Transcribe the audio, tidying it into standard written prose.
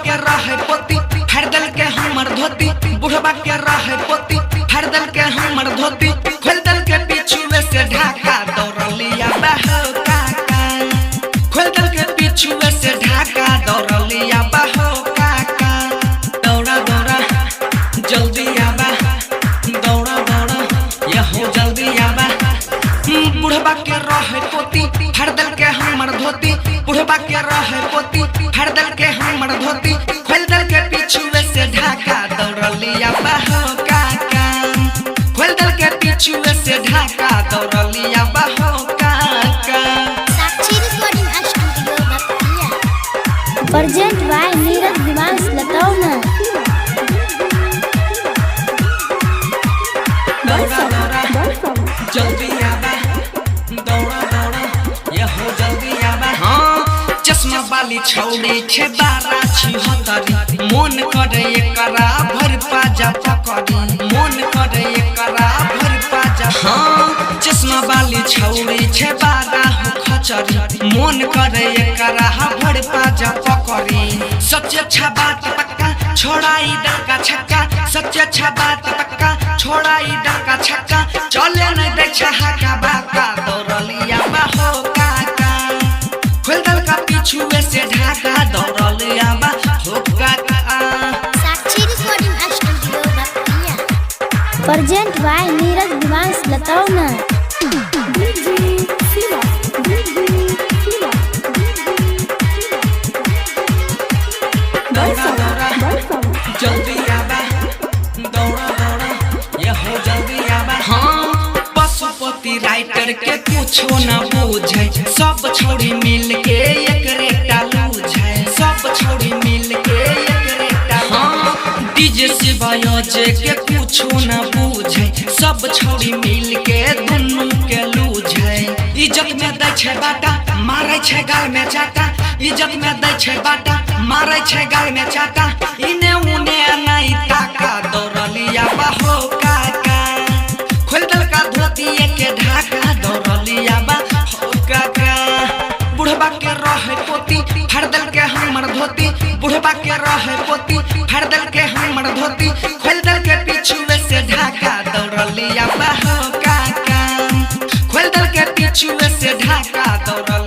के रहे पोती फाड़ दल के हमर धोती बुढ़वा के रहे पोती फाड़ दल के हमर धोती खोल दल के पीछुए से ढाका दौड़लिया बहो काका खोल दल के पीछुए से ढाका दौड़लिया बहो काका दौड़ा दौड़ा जल्दी आबा दौड़ा दौड़ा यहो जल्दी आबा बुढ़वा के रहे पोती फाड़ दल के हमर धोती बुढ़वा के रहे पोती फाड़ दल के हमर धोती खोल दल के पीछुए से ढाका दौड़लिया बहो काका खोल दल के पीछुए से ढाका दौड़लिया बहो काका। साक्षी रिकॉर्डिंग स्टूडियो बतिया प्रेजेंट बाय नीरज दिमाग लतावना दौड़ा दौड़ा जल्दी आबा दौड़ा दौड़ा यहो जल्दी आबा हाँ चश्मा वाली छौड़ी छे 12-76 मन करे एकरा भर पाजा पकड़ी मन करे एकरा भर पाजा हाँ चश्मा वाली छौड़ी छे 12 खचरी मन करे एकरा भर पाजा पकड़ी सच अच्छा बात पक्का छोड़ाई डंका छक्का सच अच्छा बात पक्का छोड़ाई डंका छक्का चले नहीं दे छक्का बाका दौड़लिया बहो काका खोल दल का पीछुए से ढाका दौड़लिया बहो काका। साक्षी रिकॉर्डिंग स्टूडियो बतिया प्रेजेंट बाय नीरज दिमाग लतावना दौड़ा दौड़ा जल्दी आबा दौड़ा दौड़ा यहो जल्दी आबा हाँ पशुपति राइटर के कुछो न बूझे सब छोड़ी मिल के एकरेटा लूझे सब छोड़ी मिल के एकरेटा हाँ डीजे शिवायोजे के कुछो न बूझे सब छोड़ी मिल के दुनू के लूझे इज्जत में दै छे बाटा मारै छे गाल में चाटा इज्जत में दै छे बाटा मारै छे गाल में चाटा इने उने नहीं ताका दौड़लिया बहो काका खोल दल का धोती के ढाका दौड़लिया बहो काका बुढ़वा के रहे पोती फाड़ दल के हमर धोती बुढ़वा के रहे पोती फाड़ दल के हमर धोती खोल दल के पीछुए से ढाका दौड़लिया बहो काका खोल दल के पीछुए से ढाका दौड़